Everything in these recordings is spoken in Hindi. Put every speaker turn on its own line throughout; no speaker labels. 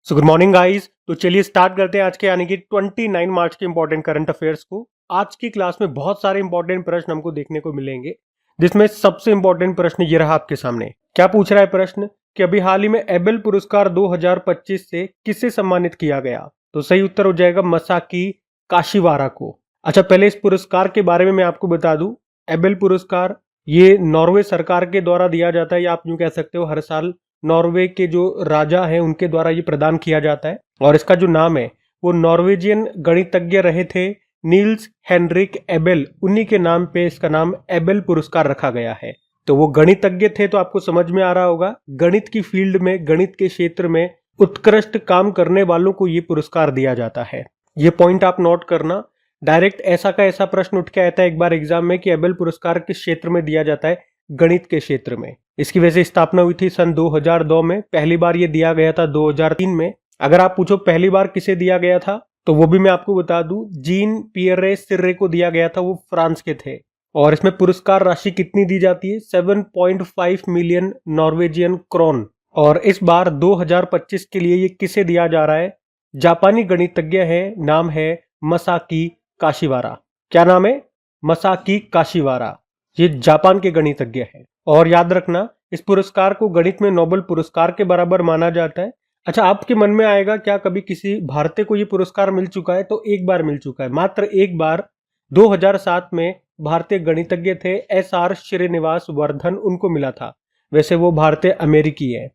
So good morning guys. तो चलिए स्टार्ट करते हैं आज के यानी कि 29 मार्च के इंपॉर्टेंट करंट अफेयर्स को। आज की क्लास में बहुत सारे इंपॉर्टेंट प्रश्न हमको देखने को मिलेंगे, जिसमें सबसे इंपॉर्टेंट प्रश्न ये रहा आपके सामने। क्या पूछ रहा है प्रश्न कि अभी हाल ही में एबेल पुरस्कार 2025 से किसे सम्मानित किया गया? तो सही उत्तर हो जाएगा मसाकी काशिवारा को। अच्छा, पहले इस पुरस्कार के बारे में मैं आपको बता दूं। एबेल पुरस्कार ये नॉर्वे सरकार के द्वारा दिया जाता है, या आप यूं कह सकते हो हर साल नॉर्वे के जो राजा हैं उनके द्वारा ये प्रदान किया जाता है। और इसका जो नाम है वो नॉर्वेजियन गणितज्ञ रहे थे नील्स हेनरिक एबेल, उन्हीं के नाम पे इसका नाम एबेल पुरस्कार रखा गया है। तो वो गणितज्ञ थे, तो आपको समझ में आ रहा होगा गणित की फील्ड में, गणित के क्षेत्र में उत्कृष्ट काम करने वालों को ये पुरस्कार दिया जाता है। ये पॉइंट आप नोट करना। डायरेक्ट ऐसा का ऐसा प्रश्न उठ के आता है एक बार एग्जाम में कि एबेल पुरस्कार किस क्षेत्र में दिया जाता है? गणित के क्षेत्र में। इसकी वजह से स्थापना हुई थी सन 2002 में। पहली बार ये दिया गया था 2003 में। अगर आप पूछो पहली बार किसे दिया गया था, तो वो भी मैं आपको बता दूं, जीन पियरे सिर्रे को दिया गया था। वो फ्रांस के थे। और इसमें पुरस्कार राशि कितनी दी जाती है? 7.5 मिलियन नॉर्वेजियन क्रोन। और इस बार 2025 के लिए ये किसे दिया जा रहा है? जापानी गणितज्ञ है, नाम है मसाकी काशिवारा। क्या नाम है? मसाकी काशिवारा। ये जापान के गणितज्ञ हैं। और याद रखना, इस पुरस्कार को गणित में नोबेल पुरस्कार के बराबर माना जाता है। अच्छा, आपके मन में आएगा क्या कभी किसी भारतीय को ये पुरस्कार मिल चुका है? तो एक बार मिल चुका है, मात्र एक बार। 2007 में भारतीय गणितज्ञ थे SR श्रीनिवास वर्धन, उनको मिला था। वैसे वो भारतीय अमेरिकी है,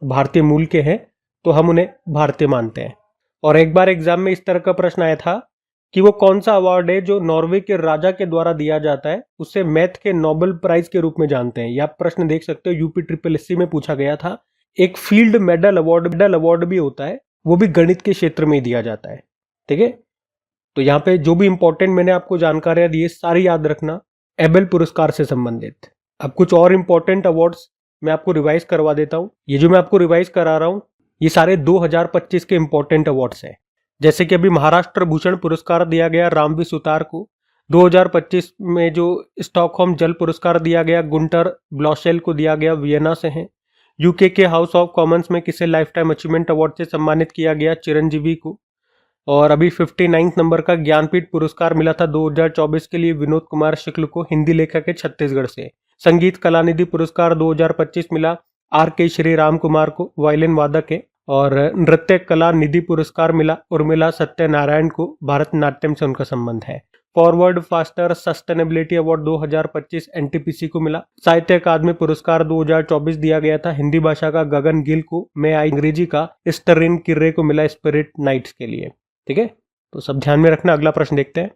भारतीय मूल के हैं, तो हम उन्हें भारतीय मानते हैं। और एक बार एग्जाम में इस तरह का प्रश्न आया था कि वो कौन सा अवार्ड है जो नॉर्वे के राजा के द्वारा दिया जाता है, उसे मैथ के नोबेल प्राइज के रूप में जानते हैं। यह प्रश्न देख सकते हो, UPSSC में पूछा गया था। एक फील्ड मेडल अवार्ड भी होता है, वो भी गणित के क्षेत्र में ही दिया जाता है। ठीक है, तो यहाँ पे जो भी इंपॉर्टेंट मैंने आपको जानकारियां दी सारी याद रखना, एबेल पुरस्कार से संबंधित। अब कुछ और इंपॉर्टेंट अवार्ड्स मैं आपको रिवाइज करवा देता हूँ। ये जो मैं आपको रिवाइज करा रहा हूँ, ये सारे 2025 के इंपॉर्टेंट अवार्ड्स हैं। जैसे कि अभी महाराष्ट्र भूषण पुरस्कार दिया गया रामवी सुतार को। 2025 में जो स्टॉकहोम जल पुरस्कार दिया गया गुंटर ब्लॉशेल को दिया गया, वियना से हैं। यूके के हाउस ऑफ कॉमन्स में किसे लाइफ टाइम अचीवमेंट अवार्ड से सम्मानित किया गया? चिरंजीवी को। और अभी 59 नंबर का ज्ञानपीठ पुरस्कार मिला था 2024 के लिए विनोद कुमार शुक्ल को, हिंदी लेखक है छत्तीसगढ़ से। संगीत कलानिधि पुरस्कार 2025 मिला RK श्री राम कुमार को, वायलिन वादक है। और नृत्य कला निधि पुरस्कार मिला उर्मिला सत्यनारायण को, भारतनाट्यम से उनका संबंध है। Forward faster sustainability award 2025 NTPC को मिला। साहित्य अकादमी पुरस्कार 2024 दिया गया था हिंदी भाषा का गगन गिल को, मैं आई अंग्रेजी का स्टरिन किर्रे को मिला स्पिरिट नाइट्स के लिए। ठीक है, तो सब ध्यान में रखना। अगला प्रश्न देखते हैं।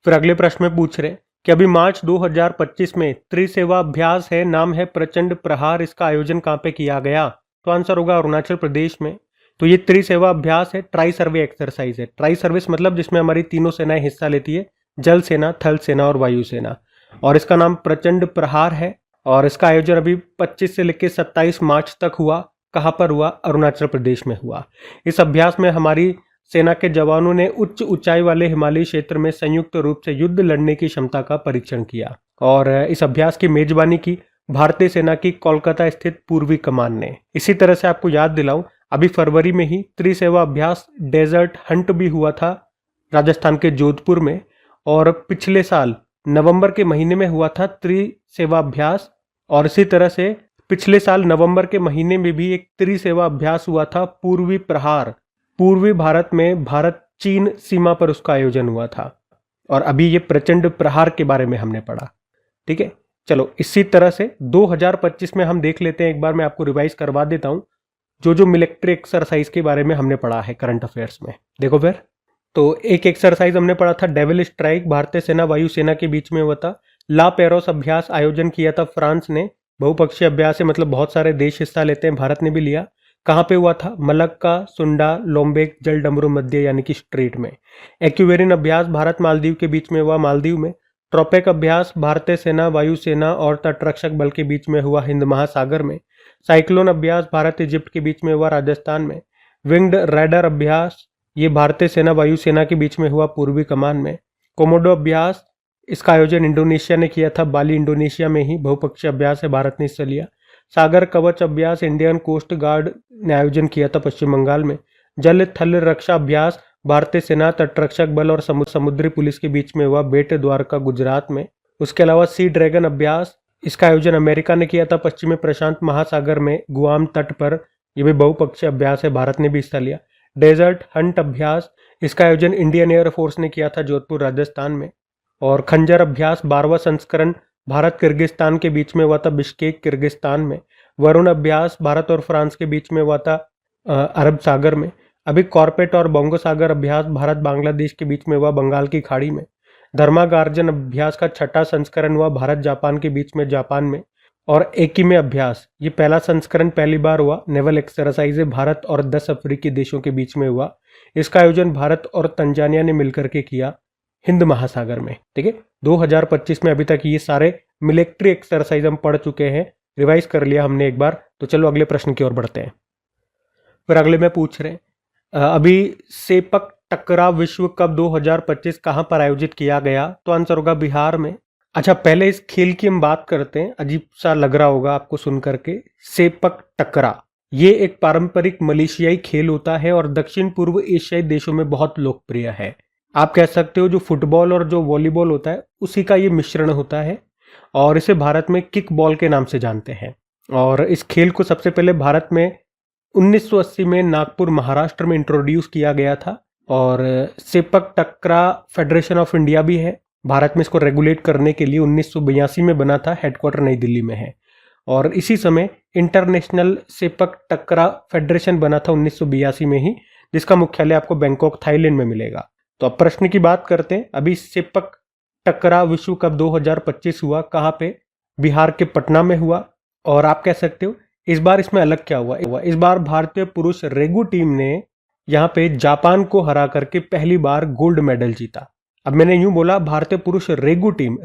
फिर अगले प्रश्न में पूछ रहे कि अभी मार्च 2025 में त्रिसेवा अभ्यास है, नाम है प्रचंड प्रहार, इसका आयोजन कहाँ पे किया गया? तो आंसर होगा अरुणाचल प्रदेश में। तो ये त्रिसेवा अभ्यास है, ट्राई सर्वे एक्सरसाइज है। ट्राई सर्विस मतलब जिसमें हमारी तीनों सेनाएं हिस्सा लेती है, जल सेना, थल सेना और वायु सेना। और इसका नाम प्रचंड प्रहार है। और इसका आयोजन अभी 25 से लेकर 27 मार्च तक हुआ। कहाँ पर हुआ? अरुणाचल प्रदेश में हुआ। इस अभ्यास में हमारी सेना के जवानों ने उच्च ऊंचाई वाले हिमालयी क्षेत्र में संयुक्त रूप से युद्ध लड़ने की क्षमता का परीक्षण किया। और इस अभ्यास की मेजबानी की भारतीय सेना की कोलकाता स्थित पूर्वी कमान ने। इसी तरह से आपको याद दिलाऊं, अभी फरवरी में ही त्रिसेवा अभ्यास डेजर्ट हंट भी हुआ था राजस्थान के जोधपुर में। और पिछले साल नवंबर के महीने में हुआ था त्रिसेवा अभ्यास। और इसी तरह से पिछले साल नवंबर के महीने में भी एक त्रिसेवा अभ्यास हुआ था पूर्वी प्रहार, पूर्वी भारत में भारत चीन सीमा पर उसका आयोजन हुआ था। और अभी ये प्रचंड प्रहार के बारे में हमने पढ़ा। ठीक है, चलो इसी तरह से 2025 में हम देख लेते हैं। एक बार मैं आपको रिवाइज करवा देता हूं जो मिलिट्री एक्सरसाइज के बारे में हमने पढ़ा है करंट अफेयर्स में। देखो फिर, तो एक एक्सरसाइज हमने पढ़ा था डेविल स्ट्राइक, भारतीय सेना वायु सेना के बीच में हुआ था। ला पेरोस अभ्यास आयोजन किया था फ्रांस ने, बहुपक्षीय अभ्यास है, मतलब बहुत सारे देश हिस्सा लेते हैं, भारत ने भी लिया। कहाँ पे हुआ था? मलक्का, सुंडा, लोम्बेक, जल डमरू मध्य यानी कि स्ट्रेट में। एक्यूवेरिन अभ्यास भारत मालदीव के बीच में हुआ, मालदीव में। ट्रोपेक अभ्यास भारतीय सेना, वायु सेना और तटरक्षक बल के बीच में हुआ, हिंद महासागर में। साइक्लोन अभ्यास भारत इजिप्ट के बीच में हुआ, राजस्थान में। विंग्ड राइडर अभ्यास ये भारतीय सेना वायु सेना के बीच में हुआ, पूर्वी कमान में। कोमोडो अभ्यास इसका आयोजन इंडोनेशिया ने किया था, बाली इंडोनेशिया में ही, बहुपक्षीय अभ्यास है, भारत ने हिस्सा लिया। सागर कवच अभ्यास इंडियन कोस्ट गार्ड ने आयोजन किया था पश्चिम बंगाल में। जल थल रक्षा अभ्यास भारतीय सेना, तटरक्षक बल और समुद्री पुलिस के बीच में हुआ बेट द्वारका गुजरात में। उसके अलावा सी ड्रैगन अभ्यास, इसका आयोजन अमेरिका ने किया था पश्चिमी प्रशांत महासागर में गुआम तट पर। यह भी बहुपक्षीय अभ्यास है, भारत ने भी हिस्सा लिया। डेजर्ट हंट अभ्यास, इसका आयोजन इंडियन एयरफोर्स ने किया था जोधपुर राजस्थान में। और खंजर अभ्यास 12वां संस्करण भारत किर्गिस्तान के बीच में हुआ था बिश्केक किर्गिस्तान में। वरुण अभ्यास भारत और फ्रांस के बीच में हुआ था अरब सागर में। अभी कॉर्पेट और बोंगो सागर अभ्यास भारत बांग्लादेश के बीच में हुआ बंगाल की खाड़ी में। धर्मागार्जन अभ्यास का 6ठा संस्करण हुआ भारत जापान के बीच में जापान में। और एकिमे अभ्यास, ये पहला संस्करण पहली बार हुआ नेवल एक्सरसाइज भारत और 10 अफ्रीकी देशों के बीच में हुआ। इसका आयोजन भारत और तंजानिया ने मिलकर के किया हिंद महासागर में। ठीक है, 2025 में अभी तक ये सारे मिलिट्री एक्सरसाइज हम पढ़ चुके हैं, रिवाइज कर लिया हमने एक बार। तो चलो अगले प्रश्न की ओर बढ़ते हैं। फिर अगले में पूछ रहे हैं अभी सेपक टकरा विश्व कप 2025 कहां पर आयोजित किया गया? तो आंसर होगा बिहार में। अच्छा, पहले इस खेल की हम बात करते हैं। अजीब सा लग रहा होगा आपको सुन करके, सेपक टकरा ये एक पारंपरिक मलेशियाई खेल होता है और दक्षिण पूर्व एशियाई देशों में बहुत लोकप्रिय है। आप कह सकते हो जो फुटबॉल और जो वॉलीबॉल होता है उसी का ये मिश्रण होता है और इसे भारत में किक बॉल के नाम से जानते हैं। और इस खेल को सबसे पहले भारत में 1980 में नागपुर महाराष्ट्र में इंट्रोड्यूस किया गया था। और सेपक टकरा फेडरेशन ऑफ इंडिया भी है भारत में, इसको रेगुलेट करने के लिए 1982 में बना था, हेडक्वार्टर नई दिल्ली में है। और इसी समय इंटरनेशनल सेपक टकरा फेडरेशन बना था 1982 में ही, जिसका मुख्यालय आपको बैंकॉक थाईलैंड में मिलेगा। तो अब प्रश्न की बात करते हैं। अभी सेपक टकरा विश्व कप 2025 हुआ कहाँ पे? बिहार के पटना में हुआ। और आप कह सकते हो इस बार इसमें अलग क्या हुआ? इस बार भारतीय पुरुष रेगू टीम ने यहाँ पे जापान को हरा करके पहली बार गोल्ड मेडल जीता। अब मैंने यूं बोला भारतीय पुरुष रेगू टीम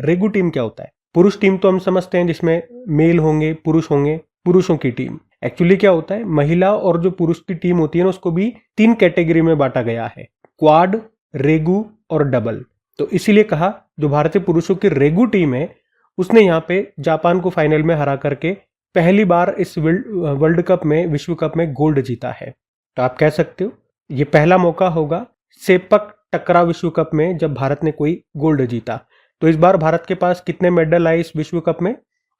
क्या होता है? पुरुष टीम तो हम समझते हैं जिसमें मेल होंगे, पुरुष होंगे, पुरुषों की टीम। एक्चुअली क्या होता है, महिला और जो पुरुष की टीम होती है ना, उसको भी 3 कैटेगरी में बांटा गया है, क्वाड, रेगू और डबल। तो इसीलिए कहा जो भारतीय पुरुषों की रेगू टीम है उसने यहाँ पे जापान को फाइनल में हरा करके पहली बार इस वर्ल्ड कप में, विश्व कप में गोल्ड जीता है। तो आप कह सकते हो ये पहला मौका होगा सेपक टकरा विश्व कप में जब भारत ने कोई गोल्ड जीता। तो इस बार भारत के पास कितने मेडल आए इस विश्व कप में?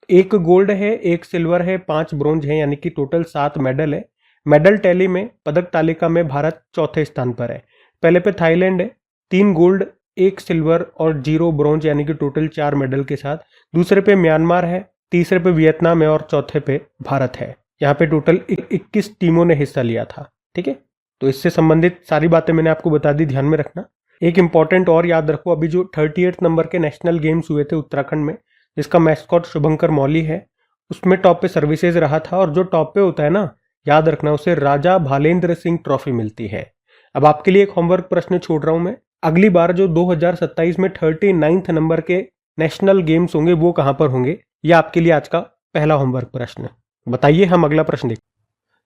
1 गोल्ड है, 1 सिल्वर है, 5 ब्रोंज है, यानी कि टोटल 7 मेडल है। मेडल टैली में, पदक तालिका में भारत चौथे स्थान पर है। पहले पे थाईलैंड है 3 गोल्ड, 1 सिल्वर और 0 ब्रोंज, यानी कि टोटल 4 मेडल के साथ। दूसरे पे म्यांमार है, तीसरे पे वियतनाम है और चौथे पे भारत है। यहाँ पे टोटल 21 टीमों ने हिस्सा लिया था। ठीक है, तो इससे संबंधित सारी बातें मैंने आपको बता दी, ध्यान में रखना। एक इंपॉर्टेंट और याद रखो, अभी जो 38 नंबर के नेशनल गेम्स हुए थे उत्तराखंड में, जिसका मैस्कॉट शुभंकर मौली है, उसमें टॉप पे सर्विसेज रहा था। और जो टॉप पे होता है ना, याद रखना, उसे राजा भालेंद्र सिंह ट्रॉफी मिलती है। अब आपके लिए एक होमवर्क प्रश्न छोड़ रहा हूं मैं, अगली बार जो 2027 में 39 नंबर के नेशनल गेम्स होंगे वो कहां पर होंगे? ये आपके लिए आज का पहला होमवर्क प्रश्न। बताइए, हम अगला प्रश्न देखें।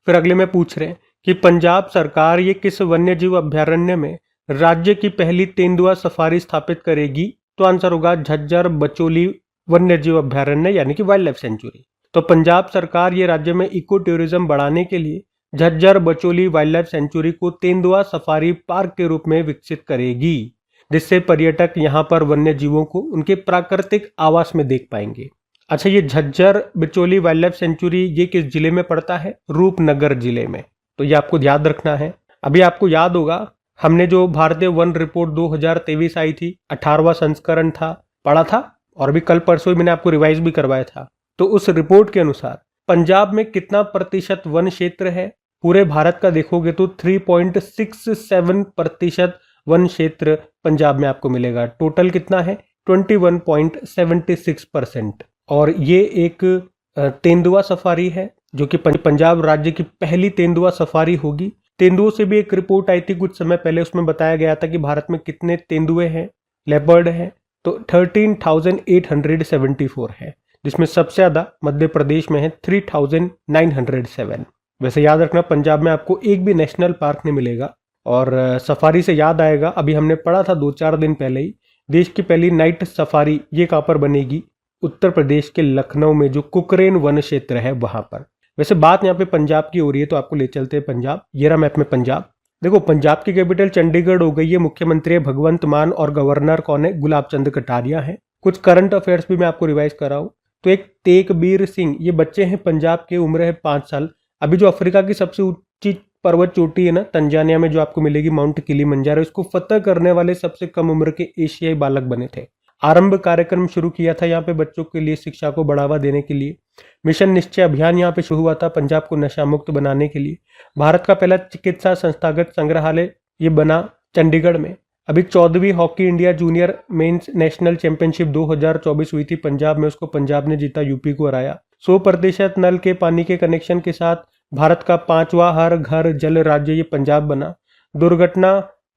फिर अगले में पूछ रहे हैं कि पंजाब सरकार ये किस वन्यजीव अभ्यारण्य में राज्य की पहली तेंदुआ सफारी स्थापित करेगी? तो आंसर होगा झज्जर बचोली वन्यजीव अभ्यारण्य, यानी कि वाइल्ड लाइफ सेंचुरी। तो पंजाब सरकार ये राज्य में इको टूरिज्म बढ़ाने के लिए झज्जर बचोली वाइल्ड लाइफ सेंचुरी को तेंदुआ सफारी पार्क के रूप में विकसित करेगी, जिससे पर्यटक यहाँ पर वन्य जीवों को उनके प्राकृतिक आवास में देख पाएंगे। अच्छा, ये झज्जर बिचौली वाइल्ड लाइफ सेंचुरी ये किस जिले में पड़ता है? रूपनगर जिले में। तो ये आपको याद रखना है। अभी आपको याद होगा हमने जो भारतीय वन रिपोर्ट 2023 आई थी, 18वां संस्करण था, पढ़ा था, और अभी कल परसों ही मैंने आपको रिवाइज भी करवाया था। तो उस रिपोर्ट के अनुसार पंजाब में कितना प्रतिशत वन क्षेत्र है? पूरे भारत का देखोगे तो 3.67% वन क्षेत्र पंजाब में आपको मिलेगा। टोटल कितना है? 21.76%। और ये एक तेंदुआ सफारी है जो कि पंजाब राज्य की पहली तेंदुआ सफारी होगी। तेंदुओं से भी एक रिपोर्ट आई थी कुछ समय पहले, उसमें बताया गया था कि भारत में कितने तेंदुए हैं, लेपर्ड हैं, तो 13,874 है, जिसमें सबसे ज्यादा मध्य प्रदेश में है 3,907। वैसे याद रखना पंजाब में आपको एक भी नेशनल पार्क नहीं मिलेगा। और सफारी से याद आएगा, अभी हमने पढ़ा था 2-4 दिन पहले ही, देश की पहली नाइट सफारी ये कहाँ पर बनेगी? उत्तर प्रदेश के लखनऊ में जो कुकरेन वन क्षेत्र है वहां पर। वैसे बात यहाँ पे पंजाब की हो रही है तो आपको ले चलते हैं पंजाब। ये रहा मैप में पंजाब। देखो पंजाब की कैपिटल चंडीगढ़ हो गई है, मुख्यमंत्री है भगवंत मान और गवर्नर कौन है, गुलाब चंद कटारिया है। कुछ करंट अफेयर्स भी मैं आपको रिवाइज कर रहा हूँ। तो एक तेकबीर सिंह, ये बच्चे हैं पंजाब के, उम्र है 5 साल। अभी जो अफ्रीका की सबसे ऊंची पर्वत चोटी है ना तंजानिया में जो आपको मिलेगी माउंट किलिमंजारो, इसको फतह करने वाले सबसे कम उम्र के एशियाई बालक बने थे। आरंभ कार्यक्रम शुरू किया था यहाँ पे बच्चों के लिए शिक्षा को बढ़ावा देने के लिए। मिशन निश्चय अभियान यहाँ पे शुरू हुआ था पंजाब को नशा मुक्त बनाने के लिए। भारत का पहला चिकित्सा संस्थागत संग्रहालय ये बना चंडीगढ़ में। अभी 14वीं hockey India junior men's national championship 2024 हुई थी पंजाब में, उसको पंजाब ने जीता, यूपी को हराया। 100% नल के पानी के कनेक्शन के साथ भारत का 5वां हर घर जल राज्य ये पंजाब बना। दुर्घटना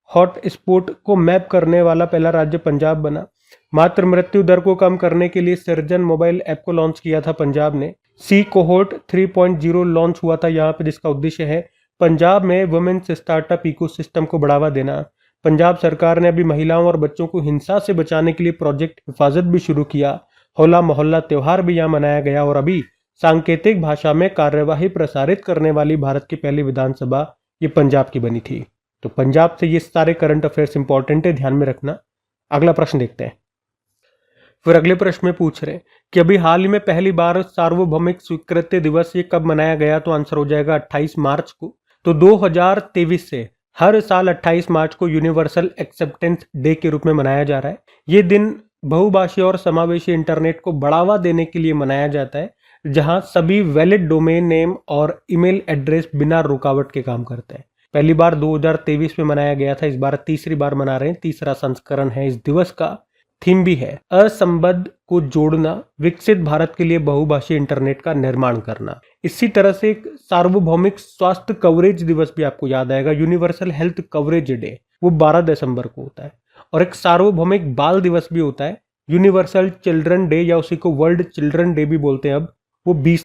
हॉट स्पॉट को मैप करने वाला पहला राज्य पंजाब बना। मातृ मृत्यु दर को कम करने के लिए सर्जन मोबाइल ऐप को लॉन्च किया था पंजाब ने। सी कोहोर्ट 3.0 लॉन्च हुआ था यहाँ पे, जिसका उद्देश्य है पंजाब में वुमेन्स स्टार्टअप इकोसिस्टम को बढ़ावा देना। पंजाब सरकार ने अभी महिलाओं और बच्चों को हिंसा से बचाने के लिए प्रोजेक्ट हिफाजत भी शुरू किया। होला मोहल्ला त्योहार भी यहाँ मनाया गया। और अभी सांकेतिक भाषा में कार्यवाही प्रसारित करने वाली भारत की पहली विधानसभा ये पंजाब की बनी थी। तो पंजाब से ये सारे करंट अफेयर्स इंपॉर्टेंट है, ध्यान में रखना। अगला प्रश्न देखते हैं। फिर अगले प्रश्न में पूछ रहे हैं कि अभी हाल ही में पहली बार सार्वभौमिक स्वीकृति दिवस ये कब मनाया गया, तो आंसर हो जाएगा 28 मार्च को। तो 2023 से हर साल 28 मार्च को यूनिवर्सल एक्सेप्टेंस डे के रूप में मनाया जा रहा है। ये दिन बहुभाषीय और समावेशी इंटरनेट को बढ़ावा देने के लिए मनाया जाता है, जहां सभी वैलिड डोमेन नेम और ईमेल एड्रेस बिना रुकावट के काम करते हैं। पहली बार 2023 में मनाया गया था, इस बार तीसरी बार मना रहे हैं, तीसरा संस्करण है इस दिवस का। थीम भी है असंबद्ध को जोड़ना, विकसित भारत के लिए बहुभाषी इंटरनेट का निर्माण करना। इसी तरह से एक सार्वभौमिक स्वास्थ्य कवरेज दिवस भी आपको याद आएगा, यूनिवर्सल हेल्थ कवरेज डे, वो 12 दिसंबर को होता है। और एक सार्वभौमिक बाल दिवस भी होता है, यूनिवर्सल चिल्ड्रन डे, या उसी को वर्ल्ड चिल्ड्रन डे भी बोलते हैं अब, वो 20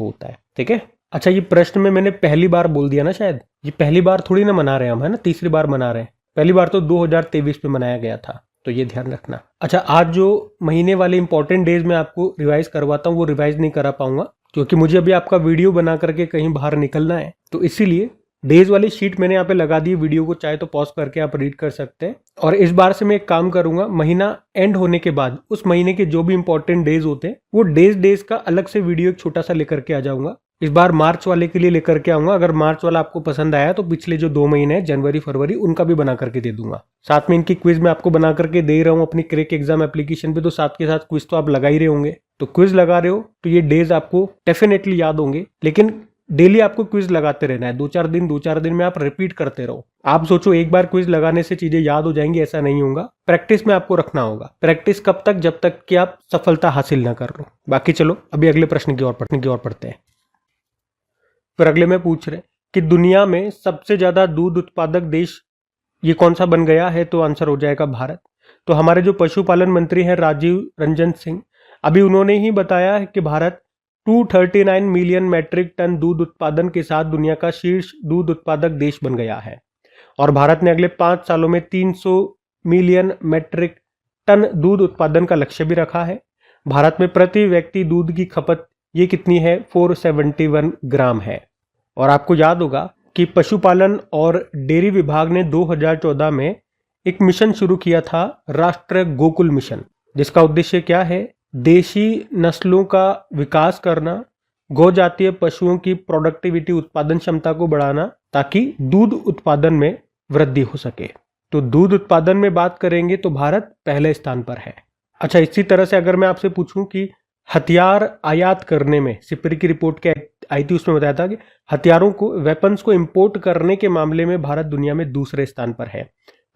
को होता है। ठीक है। अच्छा, ये प्रश्न में मैंने पहली बार बोल दिया ना, शायद ये पहली बार थोड़ी ना मना रहे हम, है ना, तीसरी बार मना रहे हैं। पहली बार तो 2023 में मनाया गया था, तो ये ध्यान रखना। अच्छा, आज जो महीने वाले इंपॉर्टेंट डेज में आपको रिवाइज करवाता हूँ वो रिवाइज नहीं करा पाऊंगा, क्योंकि मुझे अभी आपका वीडियो बना करके कहीं बाहर निकलना है, तो इसीलिए डेज वाली शीट मैंने यहाँ पे लगा दी। वीडियो को चाहे तो पॉज करके आप रीड कर सकते हैं। और इस बार से मैं एक काम करूंगा, महीना एंड होने के बाद उस महीने के जो भी इंपॉर्टेंट डेज होते हैं वो डेज का अलग से वीडियो एक छोटा सा लेकर के आ जाऊंगा। इस बार मार्च वाले के लिए लेकर के आऊंगा। अगर मार्च वाला आपको पसंद आया तो पिछले जो 2 महीने हैं जनवरी फरवरी, उनका भी बना करके दे दूंगा। साथ में इनकी क्विज मैं आपको बना करके दे रहा हूँ अपनी क्रैक एग्जाम एप्लीकेशन पे, तो साथ के साथ क्विज तो आप लगा ही रहे होंगे। तो क्विज लगा रहे हो तो ये डेज आपको डेफिनेटली याद होंगे, लेकिन डेली आपको क्विज लगाते रहना है। 2-4 दिन में आप रिपीट करते रहो। आप सोचो एक बार क्विज लगाने से चीजें याद हो जाएंगी, ऐसा नहीं होगा। प्रैक्टिस में आपको रखना होगा। प्रैक्टिस कब तक, जब तक कि आप सफलता हासिल ना कर लो। बाकी चलो अभी अगले प्रश्न की ओर पढ़ते हैं। फिर अगले में पूछ रहे कि दुनिया में सबसे ज्यादा दूध उत्पादक देश ये कौन सा बन गया है, तो आंसर हो जाएगा भारत। तो हमारे जो पशुपालन मंत्री हैं राजीव रंजन सिंह, अभी उन्होंने ही बताया है कि भारत 239 मिलियन मैट्रिक टन दूध उत्पादन के साथ दुनिया का शीर्ष दूध उत्पादक देश बन गया है। और भारत ने अगले 5 सालों में 300 मिलियन मैट्रिक टन दूध उत्पादन का लक्ष्य भी रखा है। भारत में प्रति व्यक्ति दूध की खपत ये कितनी है, 471 ग्राम है। और आपको याद होगा कि पशुपालन और डेयरी विभाग ने 2014 में एक मिशन शुरू किया था, राष्ट्रीय गोकुल मिशन, जिसका उद्देश्य क्या है, देशी नस्लों का विकास करना, गौ जातीय पशुओं की प्रोडक्टिविटी उत्पादन क्षमता को बढ़ाना, ताकि दूध उत्पादन में वृद्धि हो सके। तो दूध उत्पादन में बात करेंगे तो भारत पहले स्थान पर है। अच्छा, इसी तरह से अगर मैं आपसे पूछूं कि हथियार आयात करने में, सिप्री की रिपोर्ट क्या आई थी उसमें बताया था कि हथियारों को, वेपन्स को इंपोर्ट करने के मामले में भारत दुनिया में दूसरे स्थान पर है।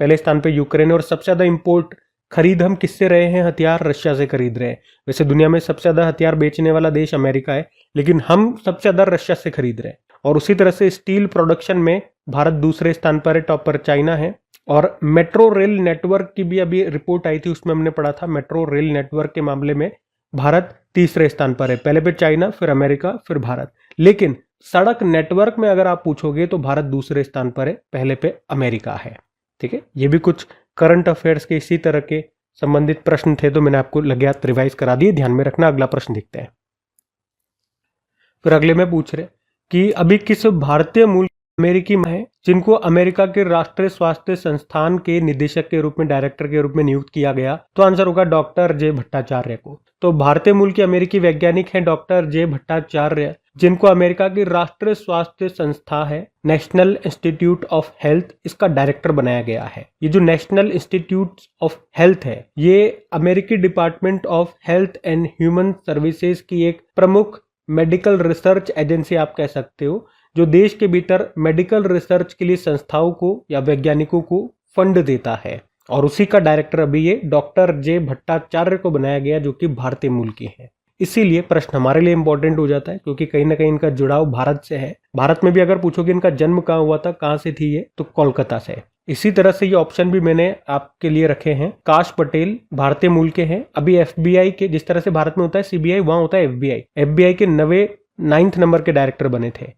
पहले स्थान पर यूक्रेन, और सबसे ज्यादा इंपोर्ट खरीद हम किससे रहे हैं, हथियार रशिया से खरीद रहे हैं। वैसे दुनिया में सबसे ज्यादा हथियार बेचने वाला देश अमेरिका है, लेकिन हम सबसे ज्यादा रशिया से खरीद रहे हैं। और उसी तरह से स्टील प्रोडक्शन में भारत दूसरे स्थान पर है, टॉप पर चाइना है। और मेट्रो रेल नेटवर्क की भी अभी रिपोर्ट आई थी, उसमें हमने पढ़ा था मेट्रो रेल नेटवर्क के मामले में भारत तीसरे स्थान पर है। पहले पे चाइना, फिर अमेरिका, फिर भारत। लेकिन सड़क नेटवर्क में अगर आप पूछोगे तो भारत दूसरे स्थान पर है, पहले पे अमेरिका है। ठीक है, ये भी कुछ करंट अफेयर्स के इसी तरह के संबंधित प्रश्न थे तो मैंने आपको लगातार रिवाइज करा दिए, ध्यान में रखना। अगला प्रश्न देखते हैं। फिर अगले में पूछ रहे कि अभी किस भारतीय मूल अमेरिकी है जिनको अमेरिका के राष्ट्रीय स्वास्थ्य संस्थान के निदेशक के रूप में, डायरेक्टर के रूप में नियुक्त किया गया? तो आंसर होगा डॉक्टर जे भट्टाचार्य को। तो भारतीय मूल के अमेरिकी वैज्ञानिक हैं डॉक्टर जे भट्टाचार्य, जिनको अमेरिका की राष्ट्रीय स्वास्थ्य संस्था है नेशनल इंस्टीट्यूट ऑफ हेल्थ, इसका डायरेक्टर बनाया गया है। ये जो नेशनल इंस्टीट्यूट ऑफ हेल्थ है, ये अमेरिकी department of health and human services की एक प्रमुख मेडिकल रिसर्च एजेंसी आप कह सकते हो, जो देश के भीतर मेडिकल रिसर्च के लिए संस्थाओं को या वैज्ञानिकों को फंड देता है। और उसी का डायरेक्टर अभी ये डॉक्टर जे भट्टाचार्य को बनाया गया, जो कि भारतीय मूल के हैं। इसीलिए प्रश्न हमारे लिए इंपॉर्टेंट हो जाता है, क्योंकि कहीं ना कहीं इनका जुड़ाव भारत से है। भारत में भी अगर पूछोगे इनका जन्म कहाँ हुआ था, कहाँ से थी ये, तो कोलकाता से। इसी तरह से ये ऑप्शन भी मैंने आपके लिए रखे हैं। काश पटेल भारतीय मूल के हैं। अभी एफबीआई के, जिस तरह से भारत में होता है सीबीआई, वहां होता है एफबीआई। एफबीआई के 9th नंबर के डायरेक्टर बने थे।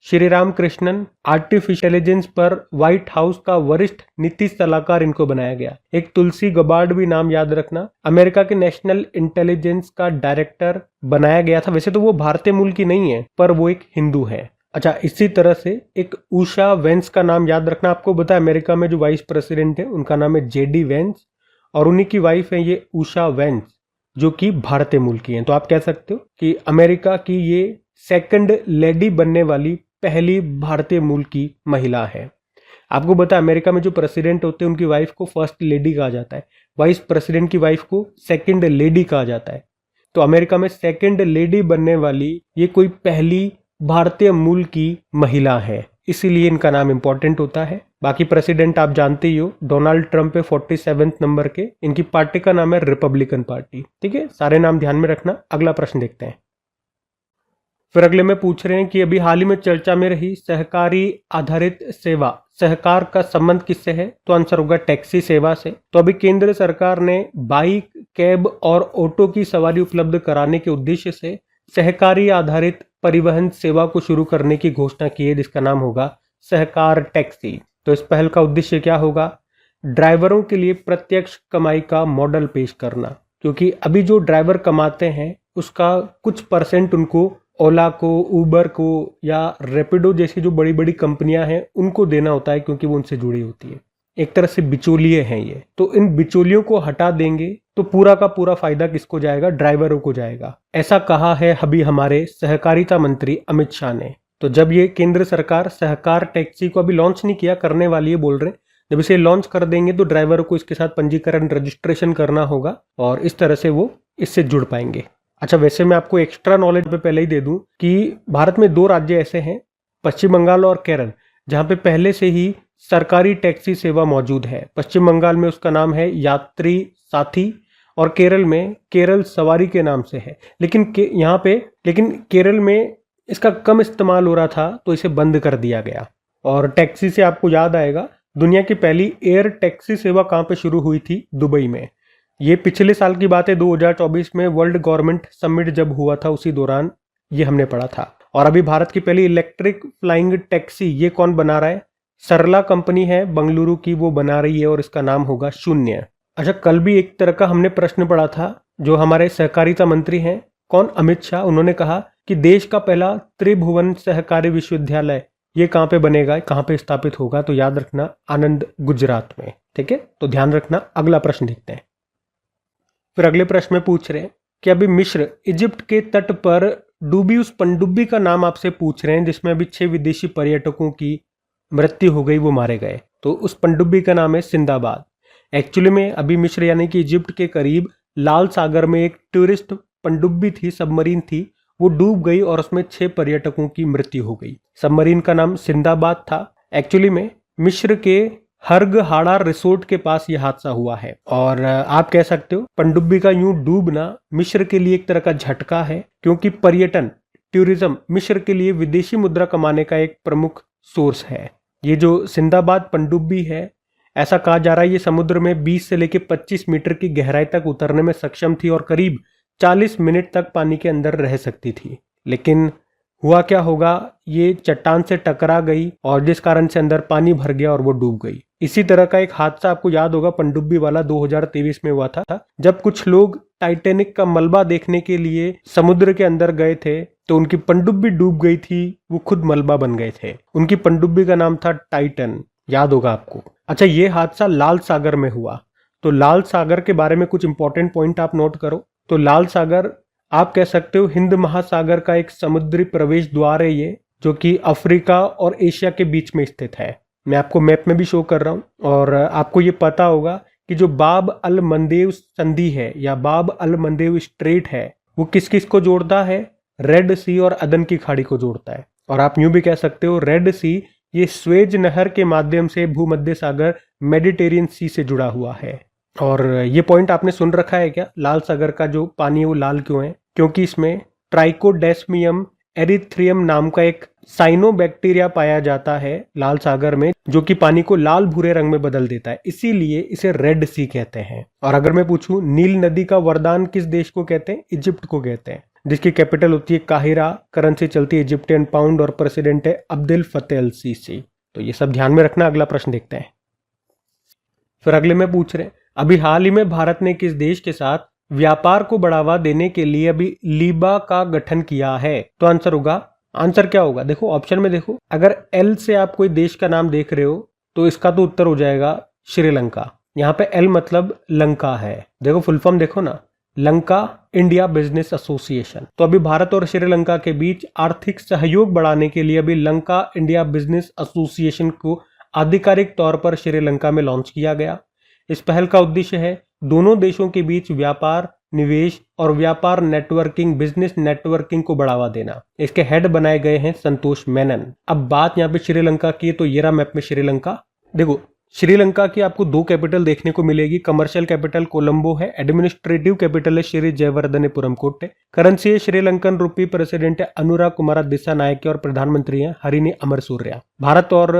श्री राम कृष्णन आर्टिफिशियल इंटेलिजेंस पर व्हाइट हाउस का वरिष्ठ नीति सलाहकार इनको बनाया गया। एक तुलसी गबार्ड भी नाम याद रखना, अमेरिका के नेशनल इंटेलिजेंस का डायरेक्टर बनाया गया था। वैसे तो वो भारतीय मूल की नहीं है, पर वो एक हिंदू है। अच्छा, इसी तरह से एक उषा वेंस का नाम याद रखना। आपको पता है अमेरिका में जो वाइस प्रेसिडेंट है उनका नाम है जेडी वेंस, और उन्हीं की वाइफ है ये उषा वेंस, जो कि भारतीय मूल की हैं। तो आप कह सकते हो कि अमेरिका की ये सेकंड लेडी बनने वाली पहली भारतीय मूल की महिला है। आपको पता है अमेरिका में जो प्रेसिडेंट होते हैं उनकी वाइफ को फर्स्ट लेडी कहा जाता है, वाइस प्रेसिडेंट की वाइफ को सेकंड लेडी कहा जाता है। तो अमेरिका में सेकंड लेडी बनने वाली ये कोई पहली भारतीय मूल की महिला है, इसीलिए इनका नाम इंपॉर्टेंट होता है। बाकी प्रेसिडेंट आप जानते ही हो, डोनाल्ड ट्रंप है 47 नंबर के। इनकी पार्टी का नाम है रिपब्लिकन पार्टी। ठीक है, सारे नाम ध्यान में रखना। अगला प्रश्न देखते हैं। फिर अगले में पूछ रहे हैं कि अभी हाल ही में चर्चा में रही सहकारी आधारित सेवा, सहकार का संबंध किससे है? तो आंसर होगा टैक्सी सेवा से। तो अभी केंद्र सरकार ने बाइक, कैब और ऑटो की सवारी उपलब्ध कराने के उद्देश्य से सहकारी आधारित परिवहन सेवा को शुरू करने की घोषणा की है, जिसका नाम होगा सहकार टैक्सी। तो इस पहल का उद्देश्य क्या होगा? ड्राइवरों के लिए प्रत्यक्ष कमाई का मॉडल पेश करना, क्योंकि अभी जो ड्राइवर कमाते हैं उसका कुछ परसेंट उनको ओला को, उबर को या रैपिडो जैसी जो बड़ी बड़ी कंपनियां हैं उनको देना होता है, क्योंकि वो उनसे जुड़ी होती है। एक तरह से बिचौलिए हैं ये। तो इन बिचौलियों को हटा देंगे तो पूरा का पूरा फायदा किसको जाएगा? ड्राइवरों को जाएगा। ऐसा कहा है अभी हमारे सहकारिता मंत्री अमित शाह ने। तो जब ये केंद्र सरकार सहकार टैक्सी को अभी लॉन्च नहीं किया, करने वाली है बोल रहे हैं, जब इसे लॉन्च कर देंगे तो ड्राइवरों को इसके साथ पंजीकरण, रजिस्ट्रेशन करना होगा और इस तरह से वो इससे जुड़ पाएंगे। अच्छा, वैसे मैं आपको एक्स्ट्रा नॉलेज पे पहले ही दे दूं कि भारत में 2 राज्य ऐसे हैं, पश्चिम बंगाल और केरल, जहां पे पहले से ही सरकारी टैक्सी सेवा मौजूद है। पश्चिम बंगाल में उसका नाम है यात्री साथी और केरल में केरल सवारी के नाम से है। लेकिन केरल में इसका कम इस्तेमाल हो रहा था तो इसे बंद कर दिया गया। और टैक्सी से आपको याद आएगा, दुनिया की पहली एयर टैक्सी सेवा कहाँ पे शुरू हुई थी? दुबई में। ये पिछले साल की बात है, 2024 में वर्ल्ड गवर्नमेंट समिट जब हुआ था उसी दौरान ये हमने पढ़ा था। और अभी भारत की पहली इलेक्ट्रिक फ्लाइंग टैक्सी ये कौन बना रहा है? सरला कंपनी है बंगलुरु की, वो बना रही है और इसका नाम होगा शून्य। अच्छा, कल भी एक तरह का हमने प्रश्न पढ़ा था, जो हमारे सहकारिता मंत्री हैं, कौन? अमित शाह। उन्होंने कहा कि देश का पहला त्रिभुवन सहकारी विश्वविद्यालय ये कहाँ पे बनेगा, कहाँ पे स्थापित होगा? तो याद रखना आनंद, गुजरात में। ठीक है, तो ध्यान रखना। अगला प्रश्न देखते हैं। फिर अगले प्रश्न में पूछ रहे हैं कि अभी मिस्र, इजिप्ट के तट पर डूबी उस पनडुब्बी का नाम आपसे पूछ रहे हैं जिसमें अभी 6 विदेशी पर्यटकों की मृत्यु हो गई, वो मारे गए। तो उस पनडुब्बी का नाम है सिंदाबाद। एक्चुअली में अभी मिस्र यानी कि इजिप्ट के करीब लाल सागर में एक टूरिस्ट पनडुब्बी थी, सबमरीन थी, वो डूब गई और उसमें 6 पर्यटकों की मृत्यु हो गई। सबमरीन का नाम सिंदाबाद था। एक्चुअली में मिस्र के हर्गहाड़ा रिसोर्ट के पास यह हादसा हुआ है। और आप कह सकते हो पनडुब्बी का यूं डूबना मिस्र के लिए एक तरह का झटका है, क्योंकि पर्यटन, टूरिज्म मिस्र के लिए विदेशी मुद्रा कमाने का एक प्रमुख सोर्स है। ये जो सिंदाबाद पनडुब्बी है, ऐसा कहा जा रहा है ये समुद्र में 20 से लेकर 25 मीटर की गहराई तक उतरने में सक्षम थी और करीब 40 मिनट तक पानी के अंदर रह सकती थी। लेकिन हुआ क्या होगा, ये चट्टान से टकरा गई और जिस कारण से अंदर पानी भर गया और वो डूब गई। इसी तरह का एक हादसा आपको याद होगा पनडुब्बी वाला 2023 में हुआ था, जब कुछ लोग टाइटैनिक का मलबा देखने के लिए समुद्र के अंदर गए थे तो उनकी पनडुब्बी डूब गई थी, वो खुद मलबा बन गए थे। उनकी पनडुब्बी का नाम था टाइटन, याद होगा आपको। अच्छा, ये हादसा लाल सागर में हुआ। तो लाल सागर के बारे में कुछ इंपॉर्टेंट पॉइंट आप नोट करो। तो लाल सागर आप कह सकते हो हिंद महासागर का एक समुद्री प्रवेश द्वार है ये, जो कि अफ्रीका और एशिया के बीच में स्थित है। मैं आपको मैप में भी शो कर रहा हूँ। और आपको ये पता होगा कि जो बाब अल मंदेव संधि है या बाब अल मंदेव स्ट्रेट है, वो किस किस को जोड़ता है? रेड सी और अदन की खाड़ी को जोड़ता है। और आप यूं भी कह सकते हो रेड सी ये स्वेज नहर के माध्यम से भूमध्य सागर मेडिटेरियन सी से जुड़ा हुआ है। और ये पॉइंट आपने सुन रखा है क्या, लाल सागर का जो पानी है वो लाल क्यों है? क्योंकि इसमें ट्राइकोडेस्मियम एरिथ्रियम नाम का एक साइनोबैक्टीरिया पाया जाता है लाल सागर में, जो कि पानी को लाल भूरे रंग में बदल देता है, इसीलिए इसे रेड सी कहते हैं। और अगर मैं पूछूं नील नदी का वरदान किस देश को कहते हैं? इजिप्ट को कहते हैं, जिसकी कैपिटल होती है काहिरा, करेंसी चलती है इजिप्टियन पाउंड और प्रेसिडेंट है अब्दुल फतेह अल सीसी। तो ये सब ध्यान में रखना। अगला प्रश्न देखते हैं। फिर अगले में पूछ रहे हैं, अभी हाल ही में भारत ने किस देश के साथ व्यापार को बढ़ावा देने के लिए अभी लीबा का गठन किया है? तो आंसर क्या होगा? देखो ऑप्शन में देखो, अगर एल से आप कोई देश का नाम देख रहे हो तो इसका तो उत्तर हो जाएगा श्रीलंका। यहाँ पे एल मतलब लंका है। देखो फुल फॉर्म देखो ना, लंका इंडिया बिजनेस एसोसिएशन। तो अभी भारत और श्रीलंका के बीच आर्थिक सहयोग बढ़ाने के लिए अभी लंका इंडिया बिजनेस एसोसिएशन को आधिकारिक तौर पर श्रीलंका में लॉन्च किया गया। इस पहल का उद्देश्य है दोनों देशों के बीच व्यापार, निवेश और व्यापार नेटवर्किंग, बिजनेस नेटवर्किंग को बढ़ावा देना। इसके हेड बनाए गए हैं संतोष मेनन। अब बात यहाँ पे श्रीलंका की है, तो ये रहा मैप में श्रीलंका। देखो श्रीलंका की आपको दो कैपिटल देखने को मिलेगी। कमर्शियल कैपिटल कोलंबो है, एडमिनिस्ट्रेटिव कैपिटल है श्री जयवर्धनेपुरम कोट्टे, करेंसी है श्रीलंकन रुपी, प्रेसिडेंट है अनुराग कुमार दिसानायके और प्रधानमंत्री हैं हरिनी अमरसूर्या। भारत और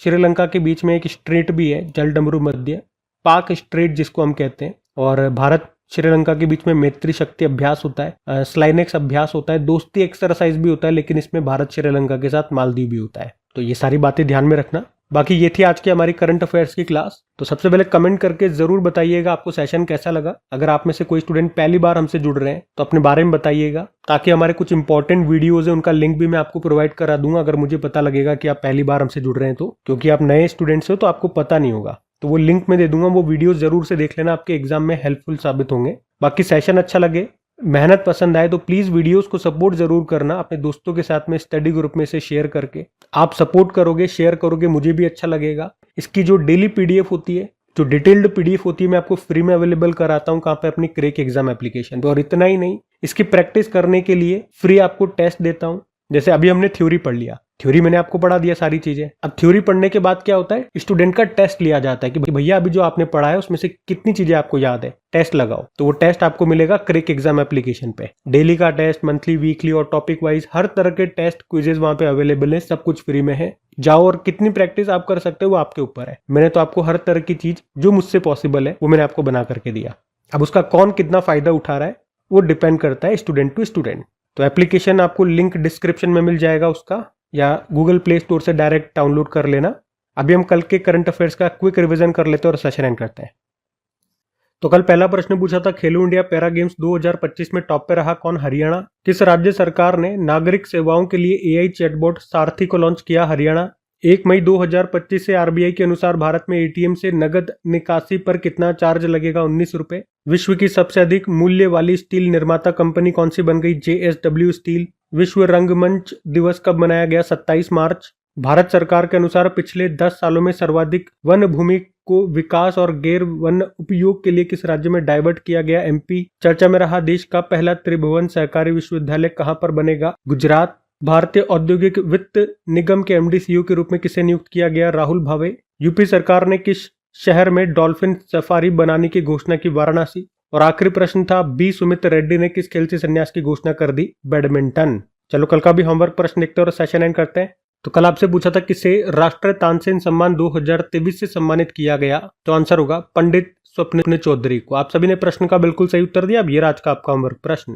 श्रीलंका के बीच में एक स्ट्रेट भी है, जलडमरू मध्य, पाक स्ट्रेट जिसको हम कहते हैं। और भारत श्रीलंका के बीच में मैत्री शक्ति अभ्यास होता है, स्लाइनेक्स अभ्यास होता है, दोस्ती एक्सरसाइज भी होता है, लेकिन इसमें भारत श्रीलंका के साथ मालदीव भी होता है। तो ये सारी बातें ध्यान में रखना। बाकी ये थी आज की हमारी करंट अफेयर्स की क्लास। तो सबसे पहले कमेंट करके जरूर बताइएगा आपको सेशन कैसा लगा। अगर आप में से कोई स्टूडेंट पहली बार हमसे जुड़ रहे हैं तो अपने बारे में बताइएगा, ताकि हमारे कुछ इंपॉर्टेंट वीडियोज है उनका लिंक भी मैं आपको प्रोवाइड करा दूंगा, अगर मुझे पता लगेगा कि आप पहली बार हमसे जुड़ रहे हैं तो। क्योंकि आप नए स्टूडेंट्स हो तो आपको पता नहीं होगा, तो वो लिंक में दे दूंगा, वो वीडियो जरूर से देख लेना, आपके एग्जाम में हेल्पफुल साबित होंगे। बाकी सेशन अच्छा लगे, मेहनत पसंद आए तो प्लीज वीडियोस को सपोर्ट जरूर करना अपने दोस्तों के साथ में, स्टडी ग्रुप में से शेयर करके। आप सपोर्ट करोगे, शेयर करोगे, मुझे भी अच्छा लगेगा। इसकी जो डेली पीडीएफ होती है, जो डिटेल्ड पीडीएफ होती है, मैं आपको फ्री में अवेलेबल कराता हूँ कहाँ पे? अपनी क्रैक एग्जाम एप्लीकेशन पे। और इतना ही नहीं, इसकी प्रैक्टिस करने के लिए फ्री आपको टेस्ट देता हूँ। जैसे अभी हमने थ्योरी पढ़ लिया, थ्योरी मैंने आपको पढ़ा दिया सारी चीजें। अब थ्योरी पढ़ने के बाद क्या होता है, स्टूडेंट का टेस्ट लिया जाता है कि भैया अभी जो आपने पढ़ा है उसमें से कितनी चीजें आपको याद है, टेस्ट लगाओ। तो वो टेस्ट आपको मिलेगा क्रैक एग्जाम एप्लीकेशन पे। डेली का टेस्ट, मंथली, वीकली और टॉपिक वाइज हर तरह के टेस्ट क्विजेज वहां पे अवेलेबल है, सब कुछ फ्री में है। जाओ और कितनी प्रैक्टिस आप कर सकते हो वो आपके ऊपर है। मैंने तो आपको हर तरह की चीज जो मुझसे पॉसिबल है वो मैंने आपको बना करके दिया। अब उसका कौन कितना फायदा उठा रहा है वो डिपेंड करता है स्टूडेंट टू स्टूडेंट। तो एप्लीकेशन आपको लिंक डिस्क्रिप्शन में मिल जाएगा उसका, या गूगल प्ले स्टोर से डायरेक्ट डाउनलोड कर लेना। अभी हम कल के करंट अफेयर्स का क्विक रिवीजन कर लेते हैं और सेशन एंड करते हैं। तो कल पहला प्रश्न पूछा था, खेलो इंडिया पैरा गेम्स 2025 में टॉप पे रहा कौन? हरियाणा। किस राज्य सरकार ने नागरिक सेवाओं के लिए एआई चैटबॉट सारथी को लॉन्च किया? हरियाणा। 1 मई 2025 से आरबीआई के अनुसार भारत में एटीएम से नगद निकासी पर कितना चार्ज लगेगा? 19 रुपए। विश्व की सबसे अधिक मूल्य वाली स्टील निर्माता कंपनी कौन सी बन गई? JSW steel. विश्व रंगमंच दिवस कब मनाया गया? 27 मार्च। भारत सरकार के अनुसार पिछले 10 सालों में सर्वाधिक वन भूमि को विकास और गैर वन उपयोग के लिए किस राज्य में डाइवर्ट किया गया? MP। चर्चा में रहा देश का पहला त्रिभुवन सहकारी विश्वविद्यालय कहां पर बनेगा? गुजरात। भारतीय औद्योगिक वित्त निगम के MD CEO के रूप में किसे नियुक्त किया गया? राहुल भावे। यूपी सरकार ने किस शहर में डॉल्फिन सफारी बनाने की घोषणा की? वाराणसी। और आखिरी प्रश्न था, B सुमित रेड्डी ने किस खेल से संन्यास की घोषणा कर दी? बैडमिंटन। चलो कल का भी होमवर्क प्रश्न देखते हैं और सेशन एंड करते हैं। तो कल आपसे पूछा था किसे राष्ट्रीय तानसेन सम्मान 2023 से सम्मानित किया गया? तो आंसर होगा पंडित स्वप्न चौधरी को। आप सभी ने प्रश्न का बिल्कुल सही उत्तर दिया। अब ये आज का आपका होमवर्क प्रश्न।